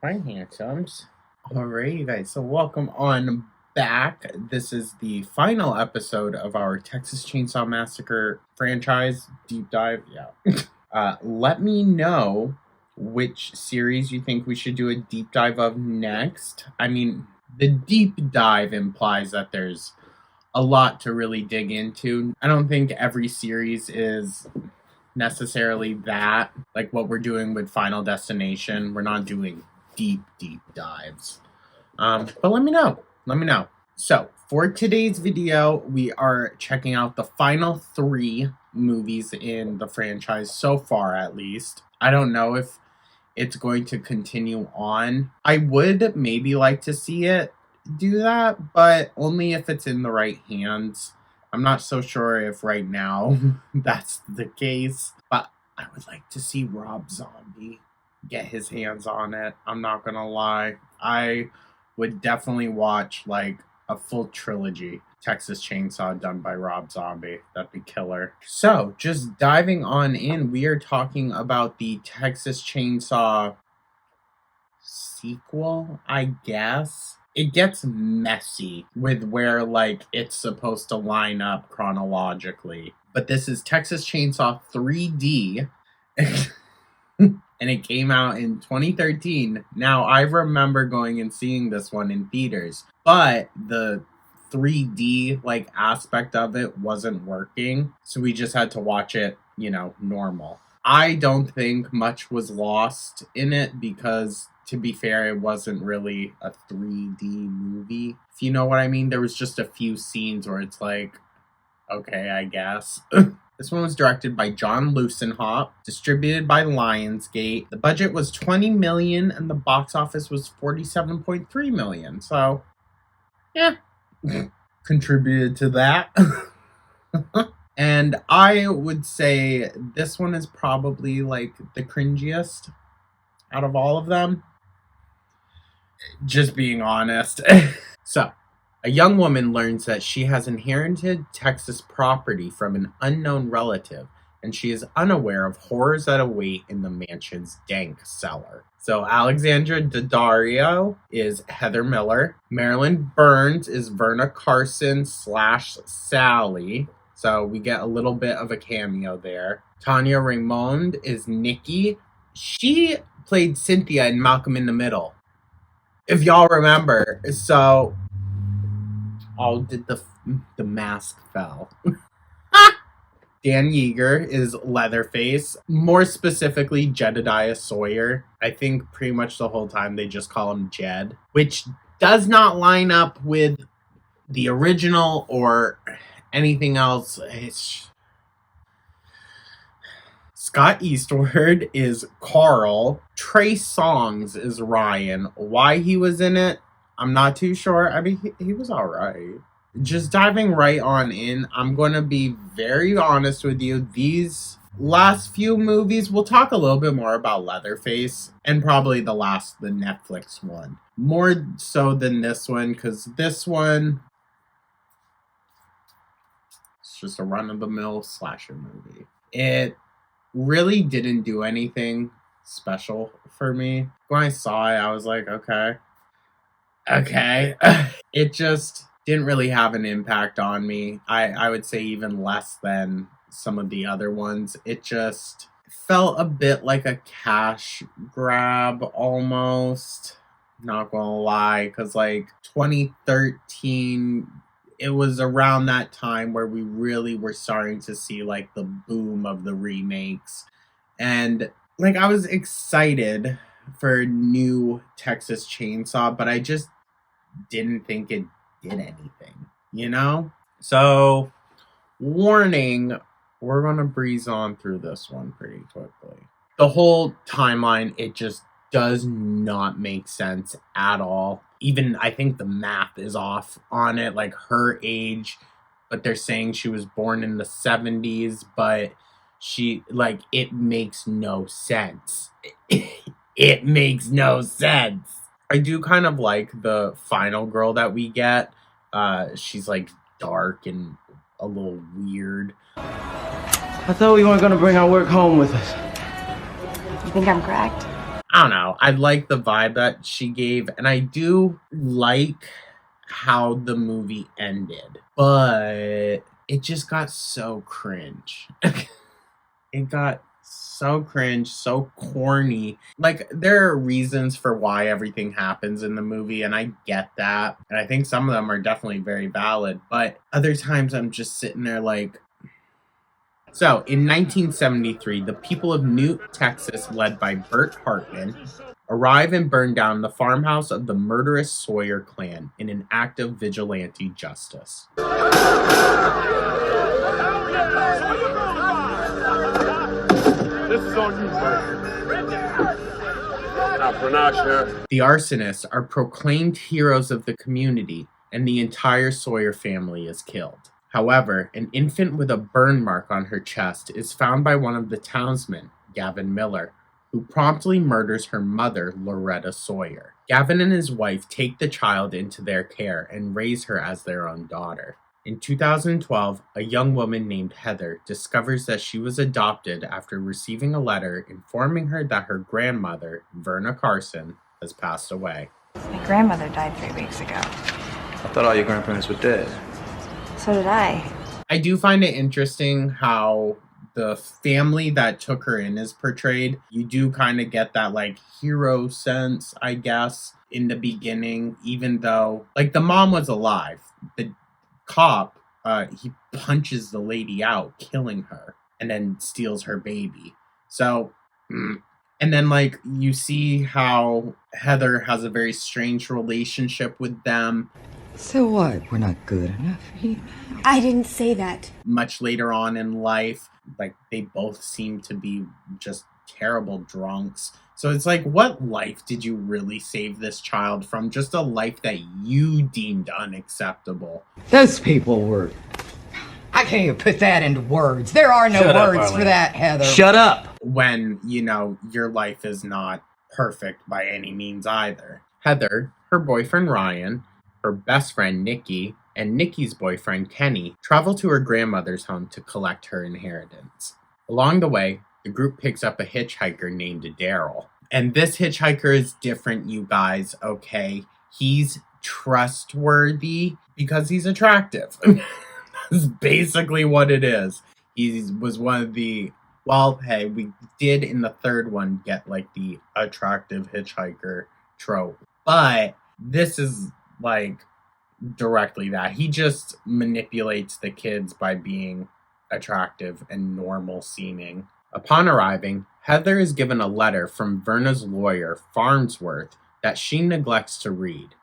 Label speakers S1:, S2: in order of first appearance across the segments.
S1: Hi, handsomes. Alright, you guys, so welcome on back. This is the final episode of our Texas Chainsaw Massacre franchise deep dive. Yeah. Let me know which series you think we should do a deep dive of next. I mean, the deep dive implies that there's a lot to really dig into. I don't think every series is necessarily that, like what we're doing with Final Destination. We're not doing deep dives. But let me know. Let me know. So, for today's video, we are checking out the final 3 movies in the franchise so far, at least. I don't know if it's going to continue on. I would maybe like to see it do that, but only if it's in the right hands. I'm not so sure if right now that's the case, but I would like to see Rob Zombie get his hands on it. I'm not gonna lie. I would definitely watch like a full trilogy Texas Chainsaw done by Rob Zombie. That'd be killer. So, just diving on in, we are talking about the Texas Chainsaw sequel, I guess. It gets messy with where like it's supposed to line up chronologically. But this is Texas Chainsaw 3D. And it came out in 2013. Now, I remember going and seeing this one in theaters, but the 3D like aspect of it wasn't working, so we just had to watch it, normal. I don't think much was lost in it because, to be fair, it wasn't really a 3D movie. If you know what I mean, there was just a few scenes where it's like, okay, I guess. This one was directed by John Lucenhop, distributed by Lionsgate. The budget was $20 million and the box office was $47.3 million. So, yeah, contributed to that. And I would say this one is probably like the cringiest out of all of them. Just being honest. So, a young woman learns that she has inherited Texas property from an unknown relative, and she is unaware of horrors that await in the mansion's dank cellar. So Alexandra Daddario is Heather Miller. Marilyn Burns is Verna Carson / Sally. So we get a little bit of a cameo there. Tanya Raymond is Nikki. She played Cynthia in Malcolm in the Middle, if y'all remember. So, did the mask fell. Dan Yeager is Leatherface, more specifically Jedediah Sawyer. I think pretty much the whole time they just call him Jed, which does not line up with the original or anything else. Scott Eastwood is Carl. Trey Songz is Ryan. Why he was in it, I'm not too sure. I mean, he was alright. Just diving right on in, I'm going to be very honest with you. These last few movies, we'll talk a little bit more about Leatherface and probably the Netflix one. More so than this one, because this one, it's just a run-of-the-mill slasher movie. It really didn't do anything special for me. When I saw it, I was like, okay. It just didn't really have an impact on me. I would say even less than some of the other ones. It just felt a bit like a cash grab almost. Not gonna lie, because like 2013, it was around that time where we really were starting to see like the boom of the remakes. And like I was excited for new Texas Chainsaw, but I just didn't think it did anything. So, warning, we're gonna breeze on through this one pretty quickly. The whole timeline, it just does not make sense at all. Even I think the math is off on it, like her age, but they're saying she was born in the 70s, but it makes no sense. It makes no sense. I do kind of like the final girl that we get. She's like dark and a little weird.
S2: I thought we weren't gonna bring our work home with us.
S3: You think I'm cracked?
S1: I don't know. I like the vibe that she gave, and I do like how the movie ended, but it just got so cringe. It got so cringe, so corny. Like, there are reasons for why everything happens in the movie, and I get that. And I think some of them are definitely very valid, but other times I'm just sitting there like. So, in 1973, the people of Newt, Texas, led by Bert Hartman, arrive and burn down the farmhouse of the murderous Sawyer clan in an act of vigilante justice.
S2: This is on you, Bert. Now, Panache here.
S1: The arsonists are proclaimed heroes of the community, and the entire Sawyer family is killed. However, an infant with a burn mark on her chest is found by one of the townsmen, Gavin Miller, who promptly murders her mother, Loretta Sawyer. Gavin and his wife take the child into their care and raise her as their own daughter. In 2012, a young woman named Heather discovers that she was adopted after receiving a letter informing her that her grandmother, Verna Carson, has passed away.
S3: My grandmother died 3 weeks ago.
S4: I thought all your grandparents were dead.
S3: So did I.
S1: I do find it interesting how the family that took her in is portrayed. You do kind of get that like hero sense, I guess, in the beginning, even though like the mom was alive. The cop, he punches the lady out, killing her, and then steals her baby. So, and then like you see how Heather has a very strange relationship with them.
S5: So what? We're not good enough for you?
S6: I didn't say that.
S1: Much later on in life, like they both seem to be just terrible drunks. So it's like, what life did you really save this child from? Just a life that you deemed unacceptable.
S5: Those people were... I can't even put that into words. There are no words for that, Heather.
S4: Shut up!
S1: When, you know, your life is not perfect by any means either. Heather, her boyfriend Ryan, her best friend Nikki, and Nikki's boyfriend Kenny travel to her grandmother's home to collect her inheritance. Along the way, the group picks up a hitchhiker named Daryl. And this hitchhiker is different, you guys, okay? He's trustworthy because he's attractive. That's basically what it is. He was one of the... Well, hey, we did in the third one get, like, the attractive hitchhiker trope. But this is, like, directly that. He just manipulates the kids by being attractive and normal seeming. Upon arriving, Heather is given a letter from Verna's lawyer, Farnsworth, that she neglects to read.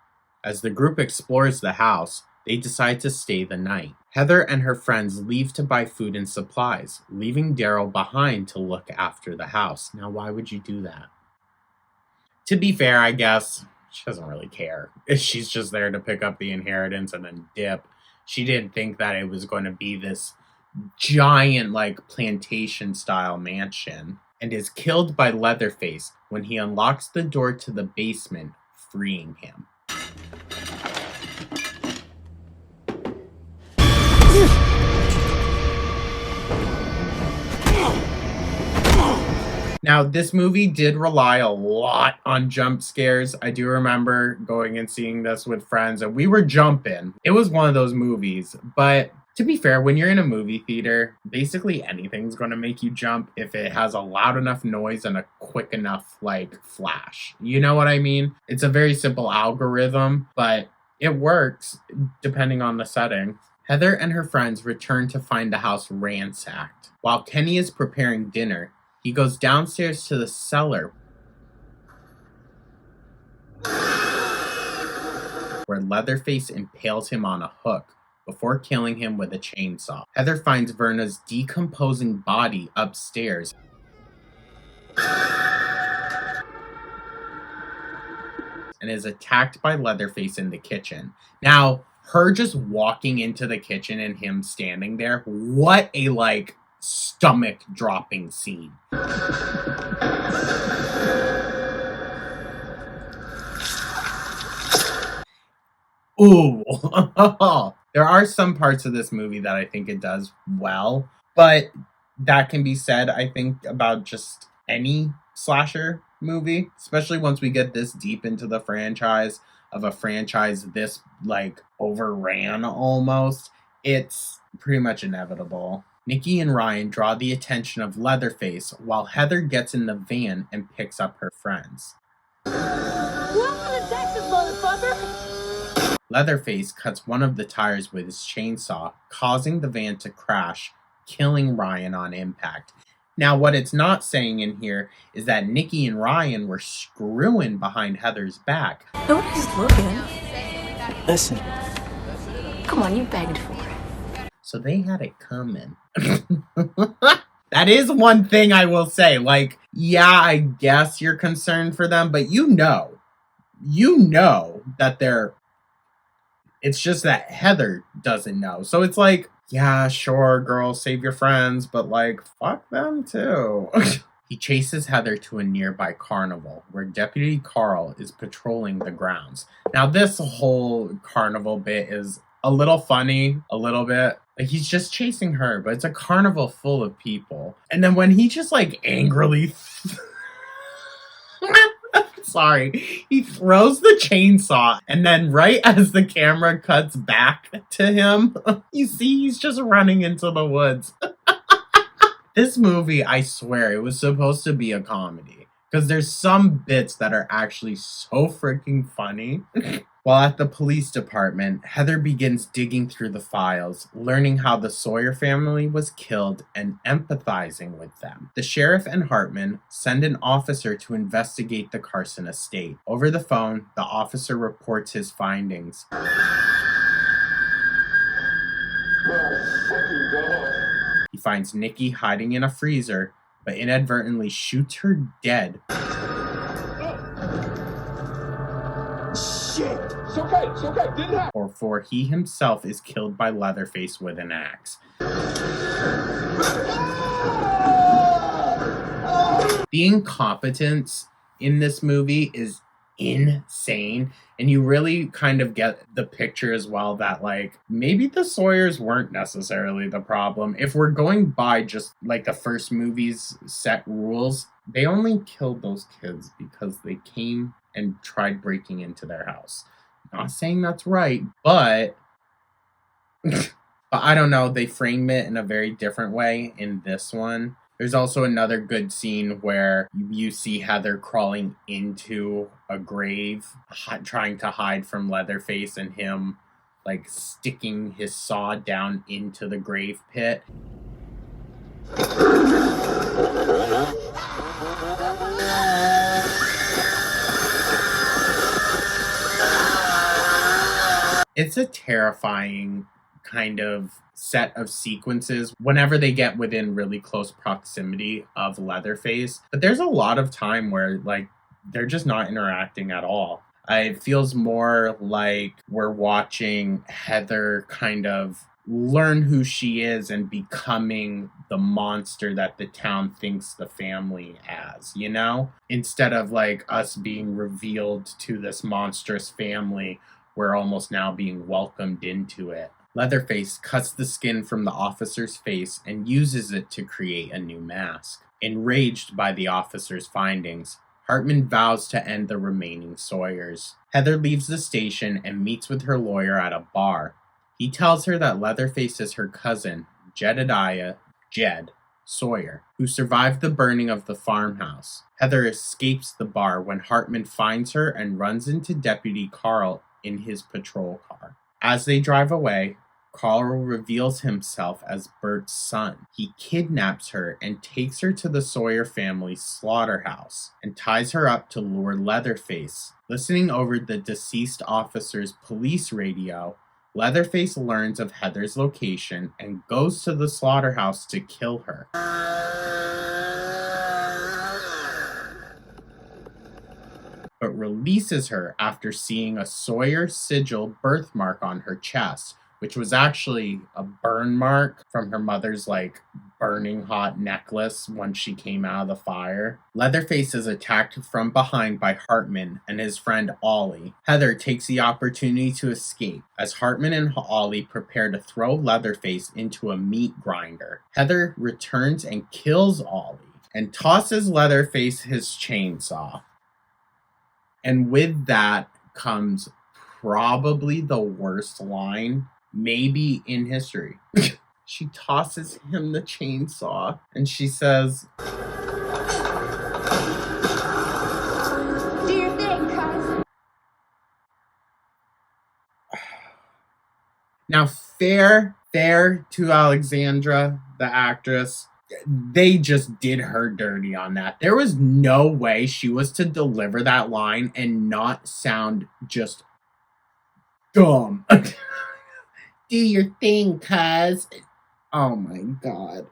S1: As the group explores the house, they decide to stay the night. Heather and her friends leave to buy food and supplies, leaving Daryl behind to look after the house. Now, why would you do that? To be fair, I guess, she doesn't really care. She's just there to pick up the inheritance and then dip. She didn't think that it was going to be this giant, like, plantation-style mansion, and is killed by Leatherface when he unlocks the door to the basement, freeing him. Now, this movie did rely a lot on jump scares. I do remember going and seeing this with friends, and we were jumping. It was one of those movies, but to be fair, when you're in a movie theater, basically anything's going to make you jump if it has a loud enough noise and a quick enough, like, flash. You know what I mean? It's a very simple algorithm, but it works depending on the setting. Heather and her friends return to find the house ransacked. While Kenny is preparing dinner, he goes downstairs to the cellar where Leatherface impales him on a hook before killing him with a chainsaw. Heather finds Verna's decomposing body upstairs and is attacked by Leatherface in the kitchen. Now, her just walking into the kitchen and him standing there, what a, like, stomach dropping scene. Ooh. There are some parts of this movie that I think it does well, but that can be said, I think, about just any slasher movie, especially once we get this deep into the franchise, of a franchise this like overran almost. It's pretty much inevitable. Nikki and Ryan draw the attention of Leatherface while Heather gets in the van and picks up her friends.
S7: Welcome to Texas, motherfucker!
S1: Leatherface cuts one of the tires with his chainsaw, causing the van to crash, killing Ryan on impact. Now, what it's not saying in here is that Nikki and Ryan were screwing behind Heather's back.
S3: Nobody's looking.
S4: Listen.
S3: Come on, you begged for it.
S1: So they had it coming. That is one thing I will say. Like, yeah, I guess you're concerned for them, but you know that they're... It's just that Heather doesn't know. So it's like, yeah, sure, girl, save your friends, but like, fuck them too. He chases Heather to a nearby carnival where Deputy Carl is patrolling the grounds. Now, this whole carnival bit is a little funny, a little bit. Like, he's just chasing her, but it's a carnival full of people. And then when he just like angrily... Sorry, he throws the chainsaw, and then right as the camera cuts back to him, you see he's just running into the woods. This movie, I swear, it was supposed to be a comedy, because there's some bits that are actually so freaking funny. While at the police department, Heather begins digging through the files, learning how the Sawyer family was killed and empathizing with them. The sheriff and Hartman send an officer to investigate the Carson estate. Over the phone, the officer reports his findings. He finds Nikki hiding in a freezer, but inadvertently shoots her dead.
S2: Shit! It's okay, didn't happen.
S1: For he himself is killed by Leatherface with an axe. The incompetence in this movie is insane, and you really kind of get the picture as well that like maybe the Sawyers weren't necessarily the problem. If we're going by just like the first movie's set rules, they only killed those kids because they came and tried breaking into their house. Not saying that's right, but I don't know, they frame it in a very different way in this one. There's also another good scene where you see Heather crawling into a grave, trying to hide from Leatherface, and him like sticking his saw down into the grave pit. It's a terrifying kind of set of sequences whenever they get within really close proximity of Leatherface. But there's a lot of time where like they're just not interacting at all. It feels more like we're watching Heather kind of learn who she is and becoming the monster that the town thinks the family as, you know? Instead of like us being revealed to this monstrous family, we're almost now being welcomed into it. Leatherface cuts the skin from the officer's face and uses it to create a new mask. Enraged by the officer's findings, Hartman vows to end the remaining Sawyers. Heather leaves the station and meets with her lawyer at a bar. He tells her that Leatherface is her cousin, Jedediah Jed Sawyer, who survived the burning of the farmhouse. Heather escapes the bar when Hartman finds her and runs into Deputy Carl in his patrol car. As they drive away, Carl reveals himself as Bert's son. He kidnaps her and takes her to the Sawyer family's slaughterhouse and ties her up to lure Leatherface. Listening over the deceased officer's police radio, Leatherface learns of Heather's location and goes to the slaughterhouse to kill her. But releases her after seeing a Sawyer sigil birthmark on her chest, which was actually a burn mark from her mother's like burning hot necklace when she came out of the fire. Leatherface is attacked from behind by Hartman and his friend Ollie. Heather takes the opportunity to escape as Hartman and Ollie prepare to throw Leatherface into a meat grinder. Heather returns and kills Ollie and tosses Leatherface his chainsaw. And with that comes probably the worst line, maybe in history. She tosses him the chainsaw and she says,
S7: Do your thing, cuz.
S1: now fair to Alexandra, the actress. They just did her dirty on that. There was no way she was to deliver that line and not sound just dumb. Do your thing, cuz. Oh my god.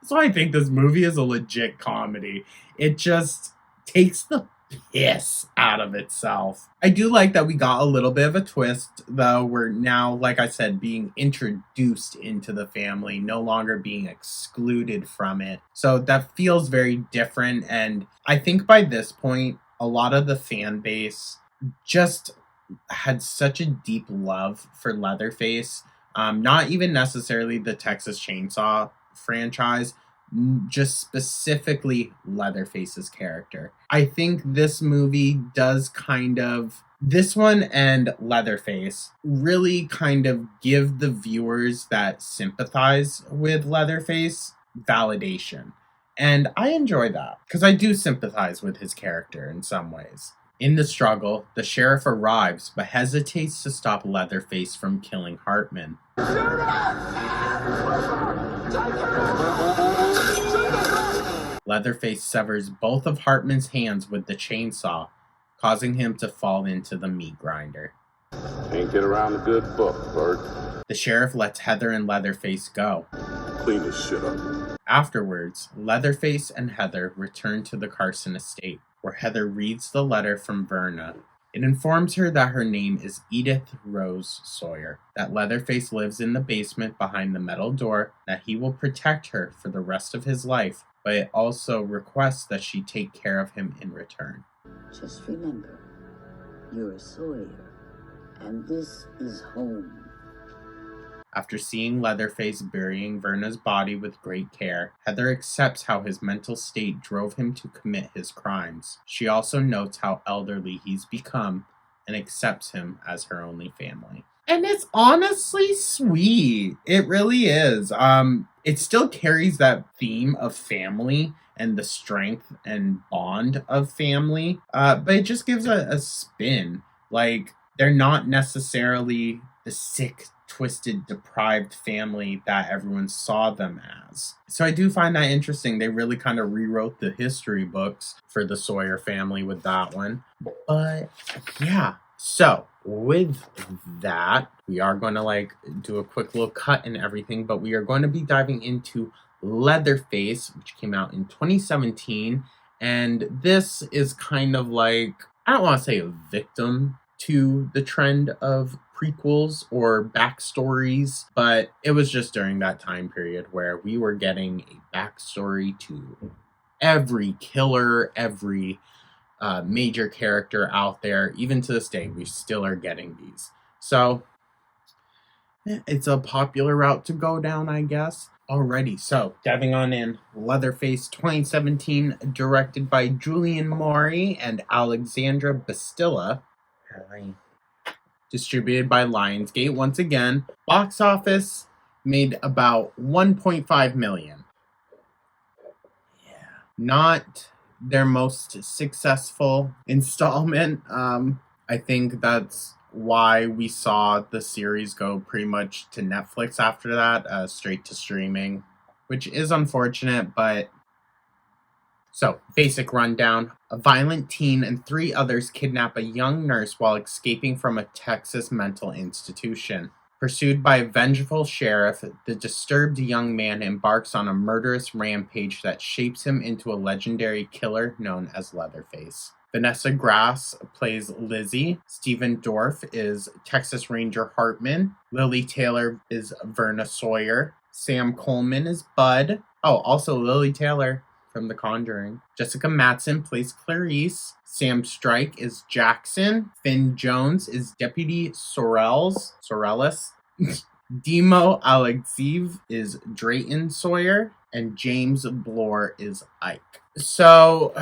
S1: So I think this movie is a legit comedy. It just takes the piss out of itself. I do like that we got a little bit of a twist, though. We're now, like I said, being introduced into the family, no longer being excluded from it. So that feels very different. And I think by this point, a lot of the fan base just had such a deep love for Leatherface. Not even necessarily the Texas Chainsaw franchise, just specifically Leatherface's character. I think this movie does this one and Leatherface really kind of give the viewers that sympathize with Leatherface validation. And I enjoy that because I do sympathize with his character in some ways. In the struggle, the sheriff arrives but hesitates to stop Leatherface from killing Hartman. Leatherface severs both of Hartman's hands with the chainsaw, causing him to fall into the meat grinder.
S2: Can't get around a good book, Bert.
S1: The sheriff lets Heather and Leatherface go.
S2: Clean this shit up.
S1: Afterwards, Leatherface and Heather return to the Carson estate, where Heather reads the letter from Verna. It informs her that her name is Edith Rose Sawyer, that Leatherface lives in the basement behind the metal door, that he will protect her for the rest of his life, but it also requests that she take care of him in return.
S8: Just remember, you're a Sawyer, and this is home.
S1: After seeing Leatherface burying Verna's body with great care, Heather accepts how his mental state drove him to commit his crimes. She also notes how elderly he's become and accepts him as her only family. And it's honestly sweet. It really is. It still carries that theme of family and the strength and bond of family, but it just gives a spin. Like, they're not necessarily the sick, twisted, deprived family that everyone saw them as. So I do find that interesting. They really kind of rewrote the history books for the Sawyer family with that one. But yeah, so with that, we are going to do a quick little cut and everything, but we are going to be diving into Leatherface, which came out in 2017. And this is kind of I don't want to say a victim to the trend of prequels or backstories, but it was just during that time period where we were getting a backstory to every killer, every major character out there. Even to this day, we still are getting these. So it's a popular route to go down, I guess. Alrighty, so diving on in, Leatherface 2017, directed by Julian Maury and Alexandra Bastilla. Distributed by Lionsgate once again. Box office made about 1.5 million. Yeah. Not their most successful installment. I think that's why we saw the series go pretty much to Netflix after that, straight to streaming, which is unfortunate, but... So, basic rundown. A violent teen and 3 others kidnap a young nurse while escaping from a Texas mental institution. Pursued by a vengeful sheriff, the disturbed young man embarks on a murderous rampage that shapes him into a legendary killer known as Leatherface. Vanessa Grass plays Lizzie. Stephen Dorff is Texas Ranger Hartman. Lily Taylor is Verna Sawyer. Sam Coleman is Bud. Oh, also Lily Taylor from The Conjuring. Jessica Mattson plays Clarice. Sam Strike is Jackson. Finn Jones is Deputy Sorrells. Demo Alexiev is Drayton Sawyer. and James Blore is Ike. So,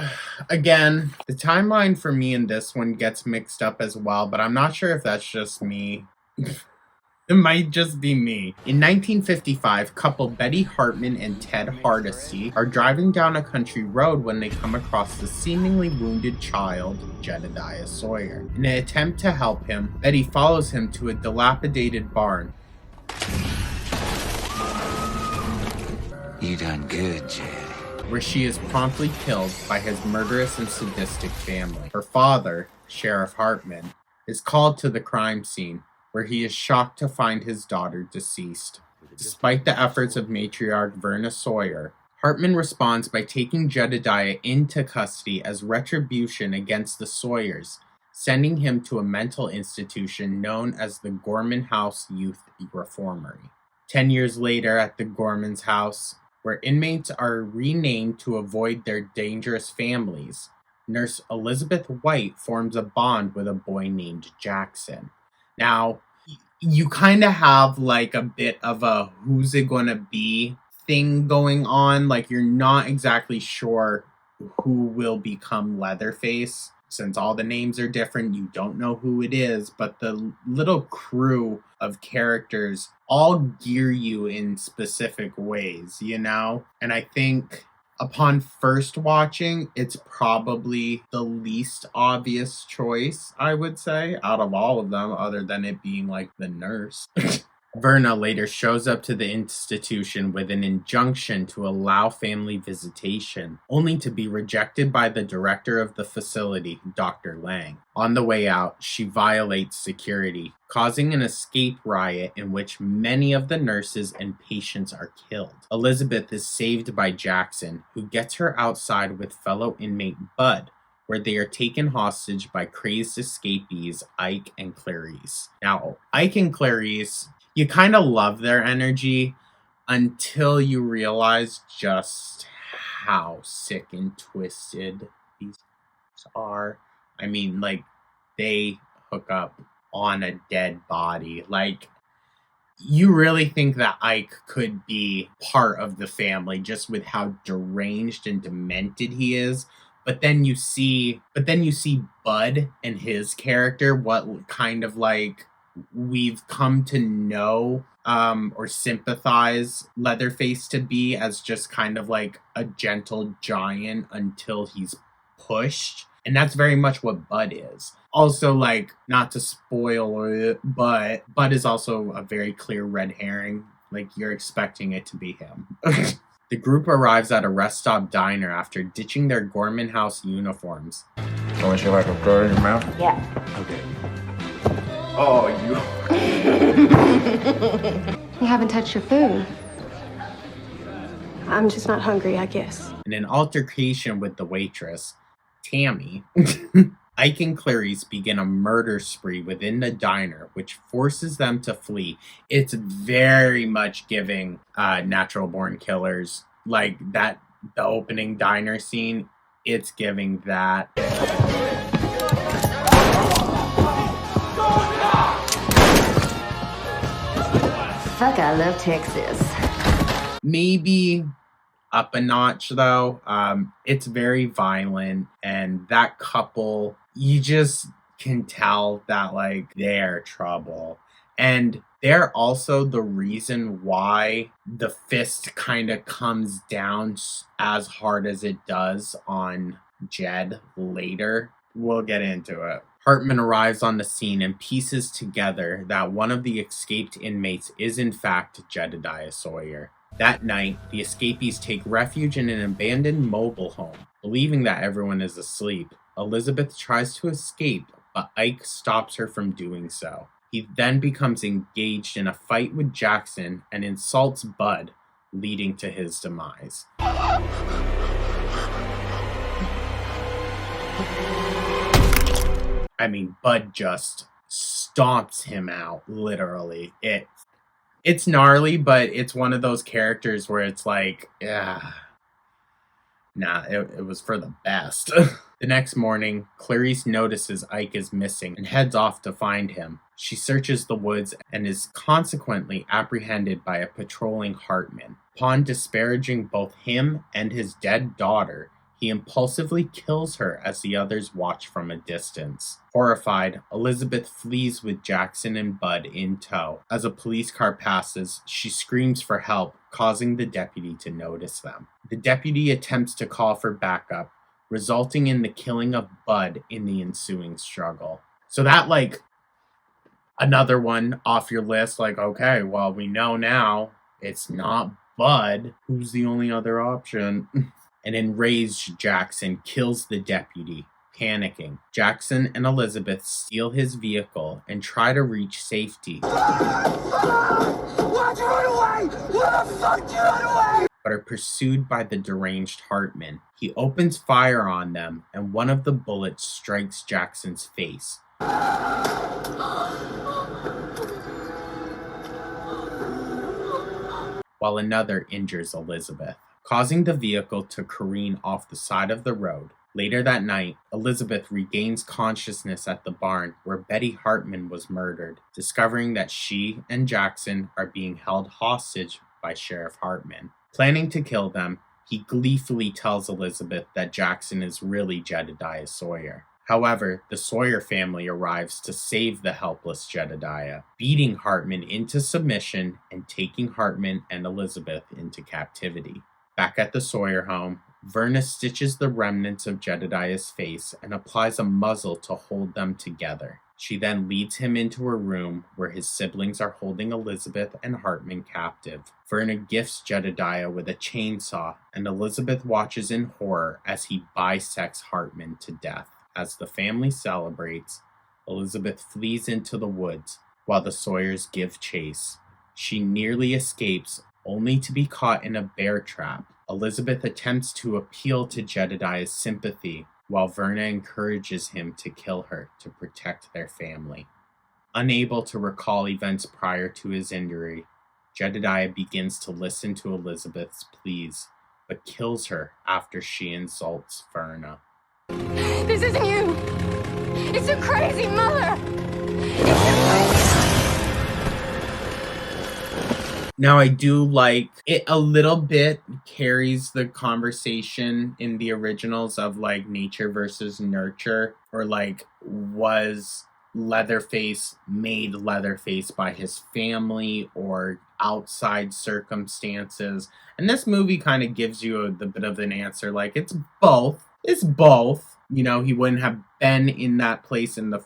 S1: again, the timeline for me in this one gets mixed up as well, but I'm not sure if that's just me. It might just be me. In 1955, couple Betty Hartman and Ted Hardesty are driving down a country road when they come across the seemingly wounded child, Jedediah Sawyer. In an attempt to help him, Betty follows him to a dilapidated barn.
S9: You done good, Jed.
S1: Where she is promptly killed by his murderous and sadistic family. Her father, Sheriff Hartman, is called to the crime scene, where he is shocked to find his daughter deceased. Despite the efforts of matriarch Verna Sawyer, Hartman responds by taking Jedediah into custody as retribution against the Sawyers, sending him to a mental institution known as the Gorman House Youth Reformatory. 10 years later, at the Gorman's house, where inmates are renamed to avoid their dangerous families, Nurse Elizabeth White forms a bond with a boy named Jackson. Now, you kind of have like a bit of a who's it gonna be thing going on. Like, you're not exactly sure who will become Leatherface. Since all the names are different, you don't know who it is, but the little crew of characters all gear you in specific ways, you know? And I think upon first watching, it's probably the least obvious choice, I would say, out of all of them, other than it being like the nurse. Verna later shows up to the institution with an injunction to allow family visitation, only to be rejected by the director of the facility, Dr. Lang. On the way out, she violates security, causing an escape riot in which many of the nurses and patients are killed. Elizabeth is saved by Jackson, who gets her outside with fellow inmate Bud, where they are taken hostage by crazed escapees Ike and Clarice. Now, Ike and Clarice, you kind of love their energy until you realize just how sick and twisted these are. I mean, like, they hook up on a dead body. Like, you really think that Ike could be part of the family just with how deranged and demented he is. But then you see Bud and his character, what kind of like we've come to know or sympathize Leatherface to be, as just kind of like a gentle giant until he's pushed. And that's very much what Bud is. Also, like, not to spoil it, but Bud is also a very clear red herring. Like, you're expecting it to be him. The group arrives at a rest stop diner after ditching their Gorman House uniforms.
S2: I want you like a bird in your mouth?
S3: Yeah.
S2: Okay.
S1: Oh,
S6: You haven't touched your food. I'm just not hungry, I guess.
S1: In an altercation with the waitress, Tammy, Ike and Clarice begin a murder spree within the diner, which forces them to flee. It's very much giving Natural Born Killers, like that, the opening diner scene, it's giving that.
S3: Fuck, I love Texas.
S1: Maybe up a notch though. It's very violent, and that couple, you just can tell that like they're trouble, and they're also the reason why the fist kind of comes down as hard as it does on Jed later. We'll get into it. Hartman arrives on the scene and pieces together that one of the escaped inmates is in fact Jedediah Sawyer. That night, the escapees take refuge in an abandoned mobile home. Believing that everyone is asleep, Elizabeth tries to escape, but Ike stops her from doing so. He then becomes engaged in a fight with Jackson and insults Bud, leading to his demise. I mean, Bud just stomps him out, literally. It's gnarly, but it's one of those characters where it's like, yeah, Nah, it was for the best. The next morning, Clarice notices Ike is missing and heads off to find him. She searches the woods and is consequently apprehended by a patrolling Hartman. Upon disparaging both him and his dead daughter, he impulsively kills her as the others watch from a distance. Horrified, Elizabeth flees with Jackson and Bud in tow. As a police car passes, she screams for help, causing the deputy to notice them. The deputy attempts to call for backup, resulting in the killing of Bud in the ensuing struggle. So that, like, another one off your list, like, okay, well, we know now it's not Bud. Who's the only other option? An enraged Jackson kills the deputy. Panicking, Jackson and Elizabeth steal his vehicle and try to reach safety.
S2: Why'd you run away? Why the fuck did you run away?
S1: But are pursued by the deranged Hartman. He opens fire on them, and one of the bullets strikes Jackson's face. While another injures Elizabeth, causing the vehicle to careen off the side of the road. Later that night, Elizabeth regains consciousness at the barn where Betty Hartman was murdered, discovering that she and Jackson are being held hostage by Sheriff Hartman. Planning to kill them, he gleefully tells Elizabeth that Jackson is really Jedediah Sawyer. However, the Sawyer family arrives to save the helpless Jedediah, beating Hartman into submission and taking Hartman and Elizabeth into captivity. Back at the Sawyer home, Verna stitches the remnants of Jedediah's face and applies a muzzle to hold them together. She then leads him into her room where his siblings are holding Elizabeth and Hartman captive. Verna gifts Jedediah with a chainsaw, and Elizabeth watches in horror as he bisects Hartman to death. As the family celebrates, Elizabeth flees into the woods while the Sawyers give chase. She nearly escapes, only to be caught in a bear trap. Elizabeth attempts to appeal to Jedediah's sympathy, while Verna encourages him to kill her to protect their family. Unable to recall events prior to his injury, Jedediah begins to listen to Elizabeth's pleas, but kills her after she insults Verna.
S7: This isn't you. It's your crazy mother.
S1: Now, I do like it a little bit, carries the conversation in the originals of like nature versus nurture, or like was Leatherface made Leatherface by his family or outside circumstances. And this movie kind of gives you the bit of an answer, like it's both. It's both. You know, he wouldn't have been in that place in the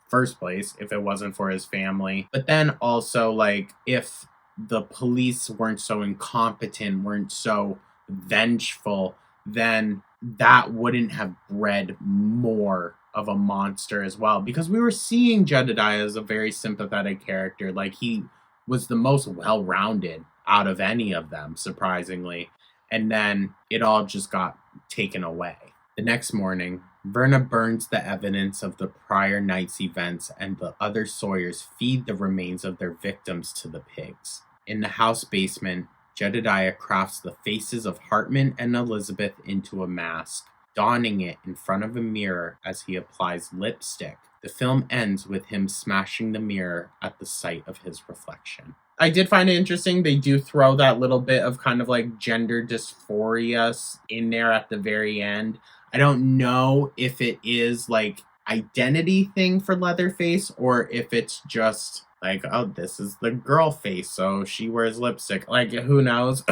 S1: first place if it wasn't for his family. But then also, like, if the police weren't so incompetent, weren't so vengeful, then that wouldn't have bred more of a monster as well. Because we were seeing Jedediah as a very sympathetic character. Like, he was the most well-rounded out of any of them, surprisingly. And then it all just got taken away. The next morning, Verna burns the evidence of the prior night's events, and the other Sawyers feed the remains of their victims to the pigs. In the house basement, Jedediah crafts the faces of Hartman and Elizabeth into a mask, donning it in front of a mirror as he applies lipstick. The film ends with him smashing the mirror at the sight of his reflection. I did find it interesting. They do throw that little bit of kind of like gender dysphoria in there at the very end. I don't know if it is like identity thing for Leatherface or if it's just like, oh, this is the girl face, so she wears lipstick. Like, who knows?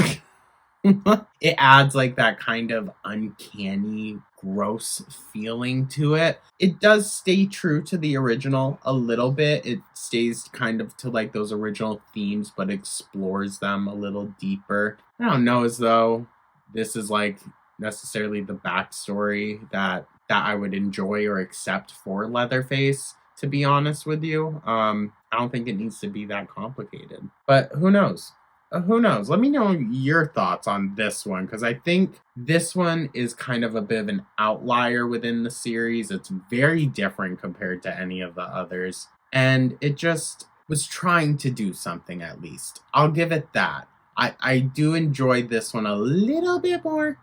S1: It adds like that kind of uncanny, gross feeling to it. It does stay true to the original a little bit. It stays kind of to like those original themes, but explores them a little deeper. I don't know as though this is like necessarily the backstory that I would enjoy or accept for Leatherface, to be honest with you. I don't think it needs to be that complicated. But who knows? Who knows? Let me know your thoughts on this one, because I think this one is kind of a bit of an outlier within the series. It's very different compared to any of the others. And it just was trying to do something, at least. I'll give it that. I do enjoy this one a little bit more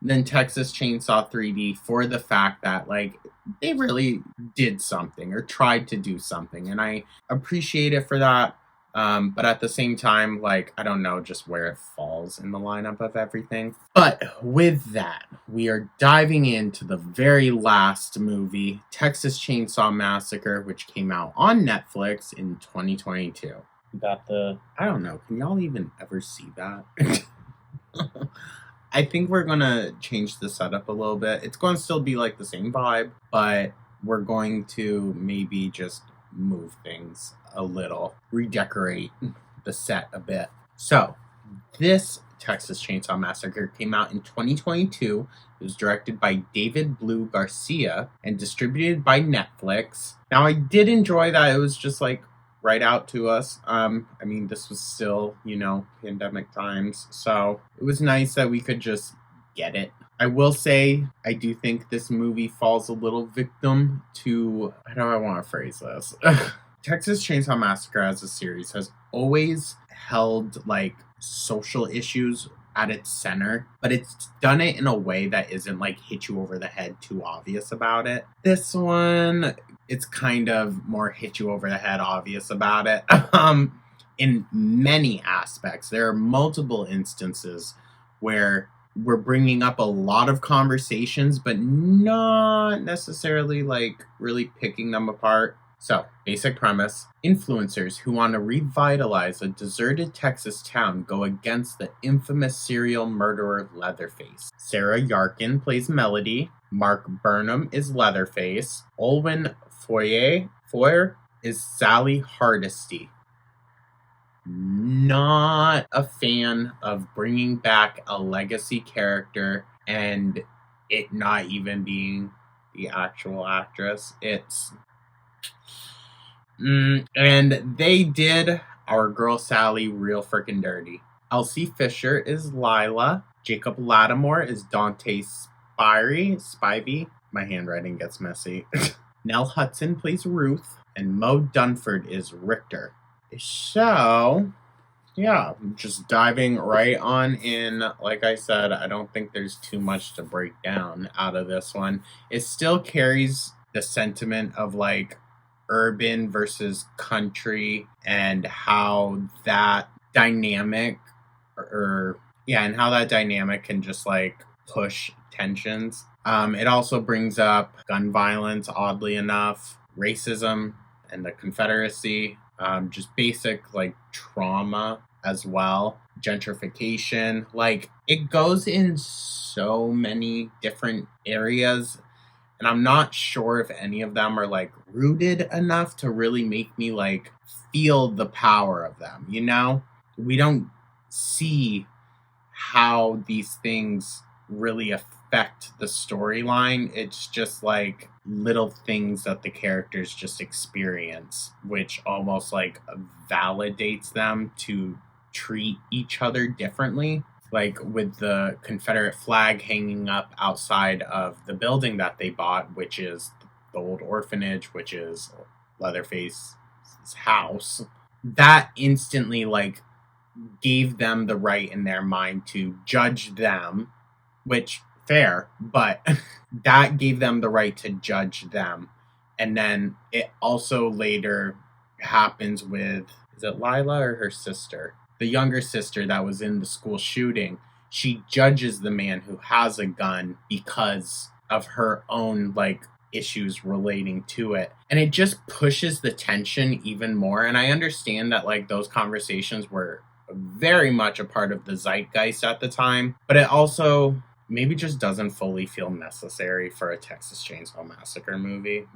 S1: than Texas Chainsaw 3D for the fact that, like, they really did something or tried to do something. And I appreciate it for that. But at the same time, like, I don't know just where it falls in the lineup of everything. But with that, we are diving into the very last movie, Texas Chainsaw Massacre, which came out on Netflix in 2022. We got I don't know, can y'all even ever see that? I think we're going to change the setup a little bit. It's going to still be like the same vibe, but we're going to maybe just move things a little, redecorate the set a bit. So, this Texas Chainsaw Massacre came out in 2022. It was directed by David Blue Garcia and distributed by Netflix. Now, I did enjoy that. It was just like right out to us. I mean, this was still, pandemic times. So it was nice that we could just get it. I will say, I do think this movie falls a little victim to, how do I want to phrase this? Texas Chainsaw Massacre as a series has always held like social issues at its center, but it's done it in a way that isn't like hit you over the head too obvious about it. This one, it's kind of more hit you over the head obvious about it. In many aspects, there are multiple instances where we're bringing up a lot of conversations, but not necessarily like really picking them apart. So, basic premise, influencers who want to revitalize a deserted Texas town go against the infamous serial murderer Leatherface. Sarah Yarkin plays Melody. Mark Burnham is Leatherface. Olwen Foyer is Sally Hardesty. Not a fan of bringing back a legacy character and it not even being the actual actress. It's... and they did our girl Sally real freaking dirty. Elsie Fisher is Lila. Jacob Lattimore is Dante Spivey. My handwriting gets messy. Nell Hudson plays Ruth. And Mo Dunford is Richter. So, yeah, just diving right on in. Like I said, I don't think there's too much to break down out of this one. It still carries the sentiment of like urban versus country and how that dynamic and how that dynamic can just like push tensions. It also brings up gun violence, oddly enough, racism and the Confederacy, just basic like trauma as well, gentrification. Like it goes in so many different areas. And I'm not sure if any of them are like rooted enough to really make me like feel the power of them, We don't see how these things really affect the storyline. It's just like little things that the characters just experience, which almost like validates them to treat each other differently. Like with the Confederate flag hanging up outside of the building that they bought, which is the old orphanage, which is Leatherface's house, that instantly like gave them the right in their mind to judge them, which fair, but that gave them the right to judge them. And then it also later happens with, is it Lila or her sister? The younger sister that was in the school shooting, she judges the man who has a gun because of her own like issues relating to it. And it just pushes the tension even more. And I understand that like those conversations were very much a part of the zeitgeist at the time, but it also maybe just doesn't fully feel necessary for a Texas Chainsaw Massacre movie.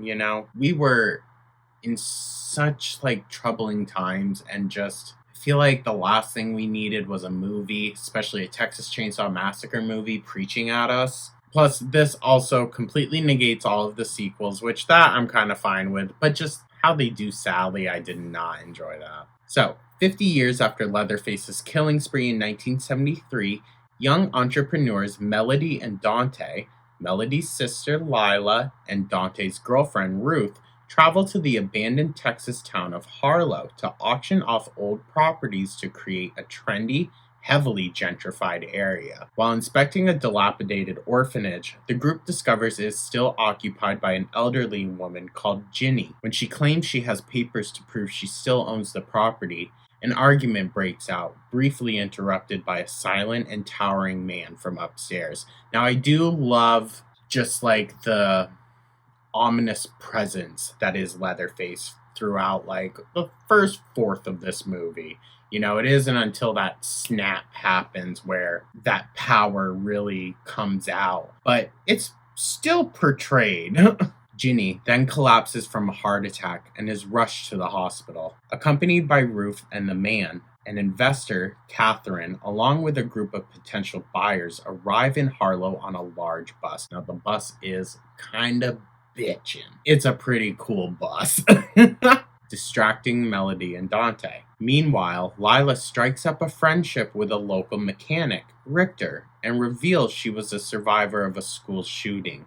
S1: We were in such like troubling times and just feel like the last thing we needed was a movie, especially a Texas Chainsaw Massacre movie preaching at us. Plus, this also completely negates all of the sequels, which that I'm kind of fine with, but just how they do Sally, I did not enjoy that. So, 50 years after Leatherface's killing spree in 1973, young entrepreneurs Melody and Dante, Melody's sister Lila, and Dante's girlfriend Ruth, travel to the abandoned Texas town of Harlow to auction off old properties to create a trendy, heavily gentrified area. While inspecting a dilapidated orphanage, the group discovers it is still occupied by an elderly woman called Ginny. When she claims she has papers to prove she still owns the property, an argument breaks out, briefly interrupted by a silent and towering man from upstairs. Now, I do love just like the ominous presence that is Leatherface throughout like the first fourth of this movie. You know, it isn't until that snap happens where that power really comes out, but it's still portrayed. Ginny then collapses from a heart attack and is rushed to the hospital. Accompanied by Ruth and the man, an investor, Catherine, along with a group of potential buyers, arrive in Harlow on a large bus. Now, the bus is kind of bitchin'. It's a pretty cool bus. Distracting Melody and Dante. Meanwhile, Lila strikes up a friendship with a local mechanic, Richter, and reveals she was a survivor of a school shooting,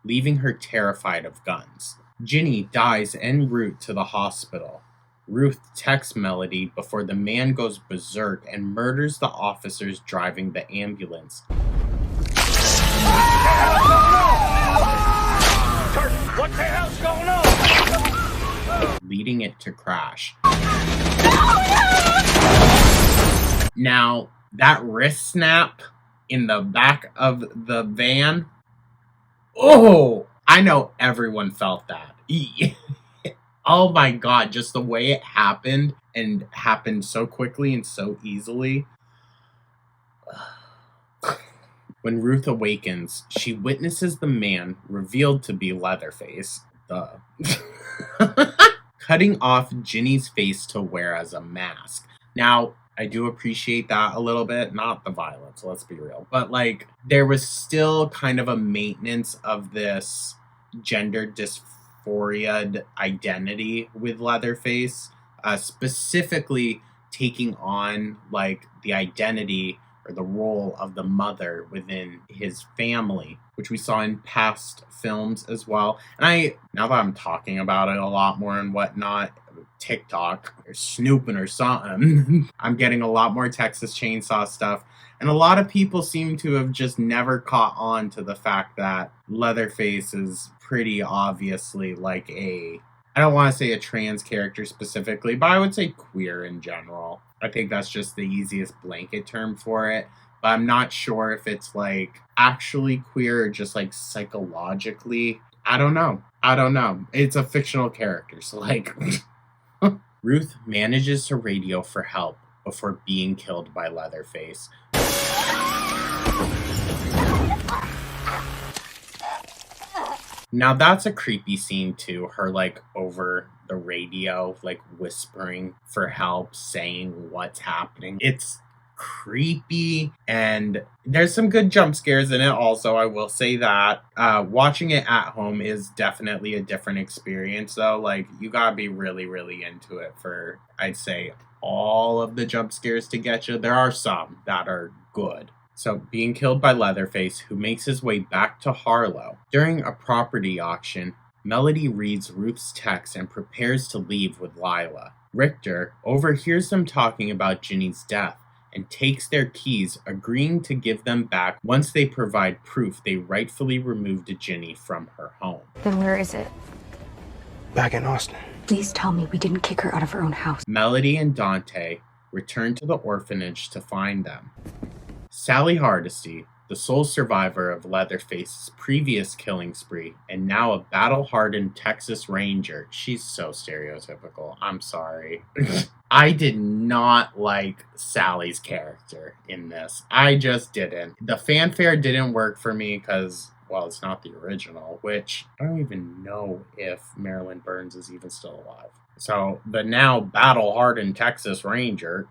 S1: leaving her terrified of guns. Ginny dies en route to the hospital. Ruth texts Melody before the man goes berserk and murders the officers driving the ambulance.
S2: What the hell's going on?
S1: Leading it to crash. Now, that wrist snap in the back of the van, oh, I know everyone felt that. Oh my god, just the way it happened, and happened so quickly and so easily. When Ruth awakens, she witnesses the man, revealed to be Leatherface, cutting off Ginny's face to wear as a mask. Now, I do appreciate that a little bit, not the violence, let's be real, but like, there was still kind of a maintenance of this gender dysphoria identity with Leatherface, specifically taking on like the identity or the role of the mother within his family, which we saw in past films as well. And now that I'm talking about it a lot more and whatnot, TikTok or snooping or something, I'm getting a lot more Texas Chainsaw stuff. And a lot of people seem to have just never caught on to the fact that Leatherface is pretty obviously like I don't want to say a trans character specifically, but I would say queer in general. I think that's just the easiest blanket term for it. But I'm not sure if it's like actually queer or just like psychologically. I don't know. It's a fictional character, so like... Ruth manages to radio for help before being killed by Leatherface. Now that's a creepy scene too, her like over the radio, like whispering for help, saying what's happening. It's creepy, and there's some good jump scares in it also, I will say that. Watching it at home is definitely a different experience though. Like, you gotta be really, really into it for, I'd say, all of the jump scares to get you. There are some that are good. So, being killed by Leatherface, who makes his way back to Harlow. During a property auction, Melody reads Ruth's text and prepares to leave with Lila. Richter overhears them talking about Ginny's death and takes their keys, agreeing to give them back once they provide proof they rightfully removed Ginny from her home.
S6: Then where is it?
S10: Back in Austin.
S6: Please tell me we didn't kick her out of her own house.
S1: Melody and Dante return to the orphanage to find them. Sally Hardesty, the sole survivor of Leatherface's previous killing spree, and now a battle-hardened Texas Ranger. She's so stereotypical. I'm sorry. I did not like Sally's character in this. I just didn't. The fanfare didn't work for me because, well, it's not the original, which I don't even know if Marilyn Burns is even still alive. So, the now battle-hardened Texas Ranger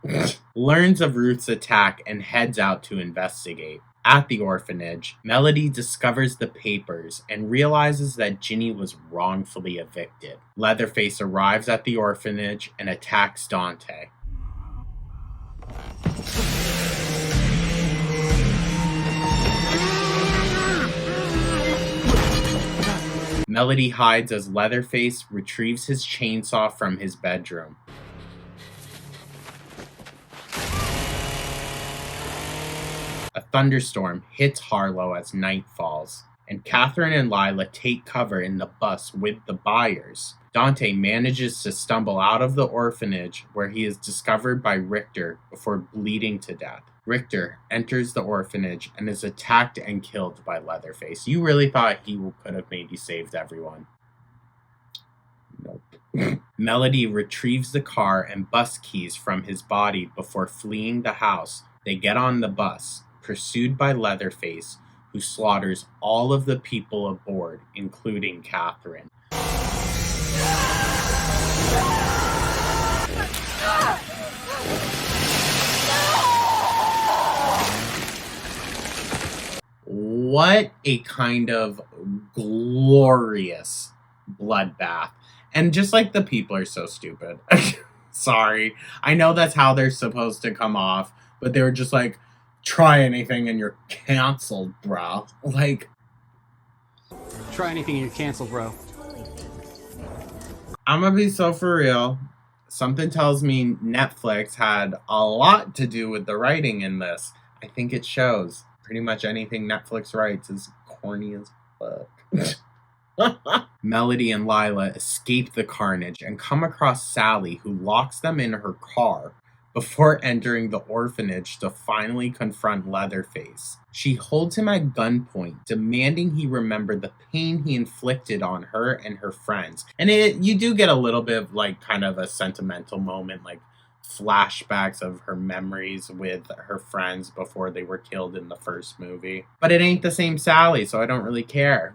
S1: learns of Ruth's attack and heads out to investigate. At the orphanage, Melody discovers the papers and realizes that Ginny was wrongfully evicted. Leatherface arrives at the orphanage and attacks Dante. Melody hides as Leatherface retrieves his chainsaw from his bedroom. A thunderstorm hits Harlow as night falls, and Catherine and Lila take cover in the bus with the Byers. Dante manages to stumble out of the orphanage where he is discovered by Richter before bleeding to death. Richter enters the orphanage and is attacked and killed by Leatherface. You really thought he could have maybe saved everyone. Nope. Melody retrieves the car and bus keys from his body before fleeing the house. They get on the bus, pursued by Leatherface, who slaughters all of the people aboard, including Catherine. What a kind of glorious bloodbath. And just like the people are so stupid. Sorry. I know that's how they're supposed to come off, but they were just like, try anything and you're canceled, bro. Like,
S11: try anything and you're canceled, bro.
S1: I'm gonna be so for real. Something tells me Netflix had a lot to do with the writing in this. I think it shows. Pretty much anything Netflix writes is corny as fuck. Melody and Lila escape the carnage and come across Sally, who locks them in her car before entering the orphanage to finally confront Leatherface. She holds him at gunpoint, demanding he remember the pain he inflicted on her and her friends. And you do get a little bit of like kind of a sentimental moment, like flashbacks of her memories with her friends before they were killed in the first movie. But it ain't the same Sally, so I don't really care.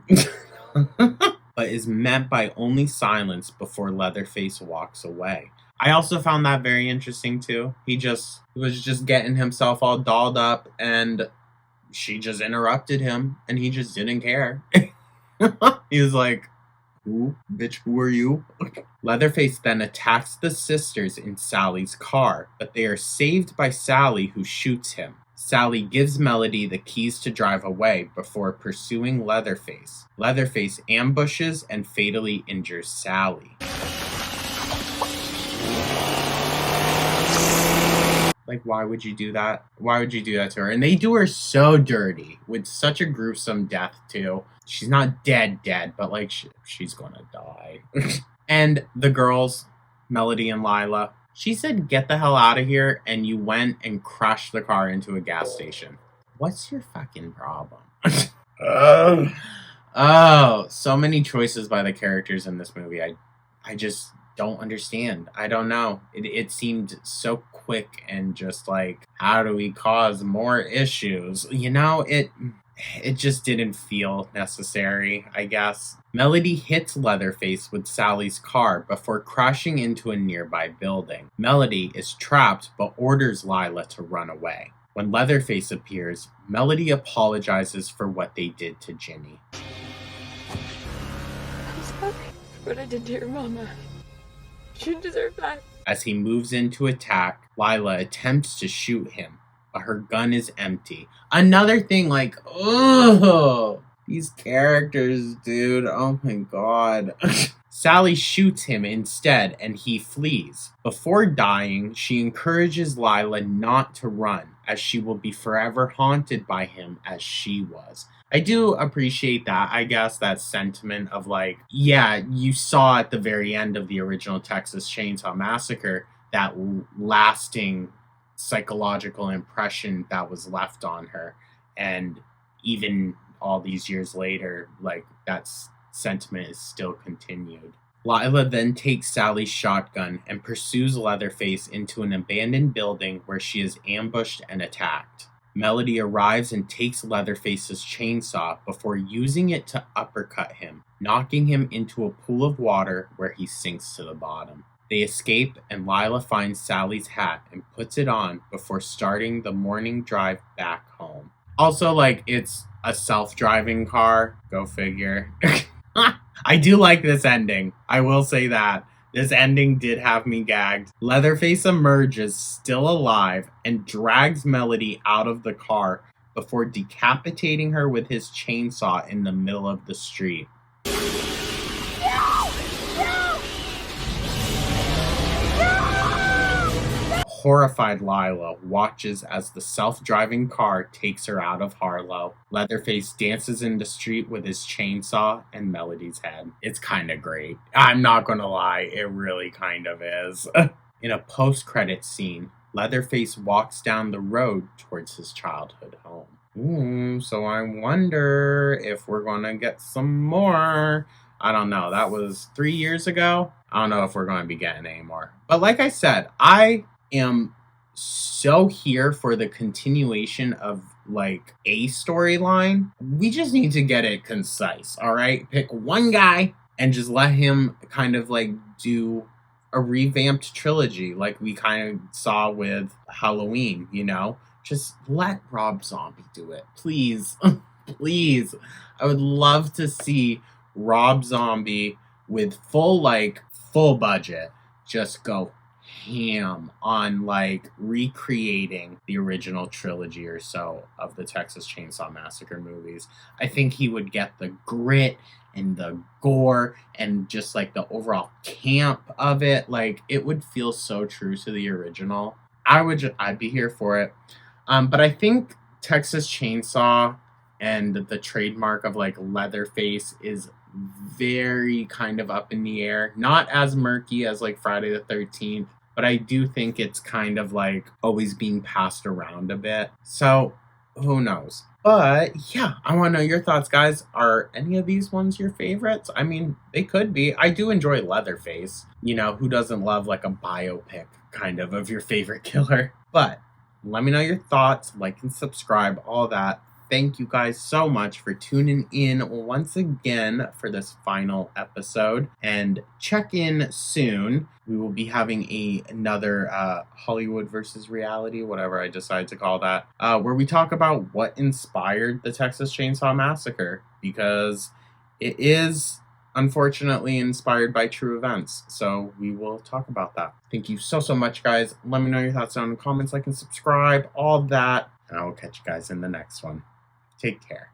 S1: But is met by only silence before Leatherface walks away. I also found that very interesting too. He was just getting himself all dolled up and she just interrupted him and he just didn't care. He was like, who? Bitch, who are you? Leatherface then attacks the sisters in Sally's car, but they are saved by Sally, who shoots him. Sally gives Melody the keys to drive away before pursuing Leatherface. Leatherface ambushes and fatally injures Sally. Like, why would you do that? Why would you do that to her? And they do her so dirty with such a gruesome death, too. She's not dead, but, like, she's gonna die. And the girls, Melody and Lila, she said, get the hell out of here, and you went and crashed the car into a gas station. What's your fucking problem? Oh, so many choices by the characters in this movie. I just don't understand. I don't know. It seemed so quick and just like, how do we cause more issues? You know, it just didn't feel necessary, I guess. Melody hits Leatherface with Sally's car before crashing into a nearby building. Melody is trapped but orders Lila to run away. When Leatherface appears, Melody apologizes for what they did to Ginny.
S7: I'm sorry for what I did to your mama. You deserve that.
S1: As he moves in to attack, Lila attempts to shoot him, but her gun is empty. Another thing, like, ugh, these characters, dude, oh my god. Sally shoots him instead, and he flees. Before dying, she encourages Lila not to run, as she will be forever haunted by him as she was. I do appreciate that, I guess, that sentiment of like, yeah, you saw at the very end of the original Texas Chainsaw Massacre that lasting psychological impression that was left on her. And even all these years later, like, that sentiment is still continued. Lila then takes Sally's shotgun and pursues Leatherface into an abandoned building where she is ambushed and attacked. Melody arrives and takes Leatherface's chainsaw before using it to uppercut him, knocking him into a pool of water where he sinks to the bottom. They escape and Lila finds Sally's hat and puts it on before starting the morning drive back home. Also, like, it's a self-driving car. Go figure. I do like this ending. I will say that. This ending did have me gagged. Leatherface emerges, still alive, and drags Melody out of the car before decapitating her with his chainsaw in the middle of the street. Horrified Lila watches as the self-driving car takes her out of Harlow. Leatherface dances in the street with his chainsaw and Melody's head. It's kind of great. I'm not gonna lie, it really kind of is. In a post-credit scene, Leatherface walks down the road towards his childhood home. So I wonder if we're gonna get some more. I don't know. That was 3 years ago. I don't know if we're going to be getting any more. But like I said, I am so here for the continuation of like a storyline. We just need to get it concise, all right? Pick one guy and just let him kind of like do a revamped trilogy like we kind of saw with Halloween, you know? Just let Rob Zombie do it. Please. Please. I would love to see Rob Zombie with full budget just go ham on like recreating the original trilogy or so of the Texas Chainsaw Massacre movies. I think he would get the grit and the gore and just like the overall camp of it. Like it would feel so true to the original. I'd be here for it. But I think Texas Chainsaw and the trademark of like Leatherface is very kind of up in the air. Not as murky as like Friday the 13th, but I do think it's kind of like always being passed around a bit. So who knows? But yeah, I want to know your thoughts, guys. Are any of these ones your favorites? I mean, they could be. I do enjoy Leatherface. You know, who doesn't love like a biopic kind of your favorite killer? But let me know your thoughts. Like and subscribe, all that. Thank you guys so much for tuning in once again for this final episode. And check in soon. We will be having another Hollywood versus reality, whatever I decide to call that, where we talk about what inspired the Texas Chainsaw Massacre. Because it is, unfortunately, inspired by true events. So we will talk about that. Thank you so much, guys. Let me know your thoughts down in the comments, like and subscribe, all that. And I will catch you guys in the next one. Take care.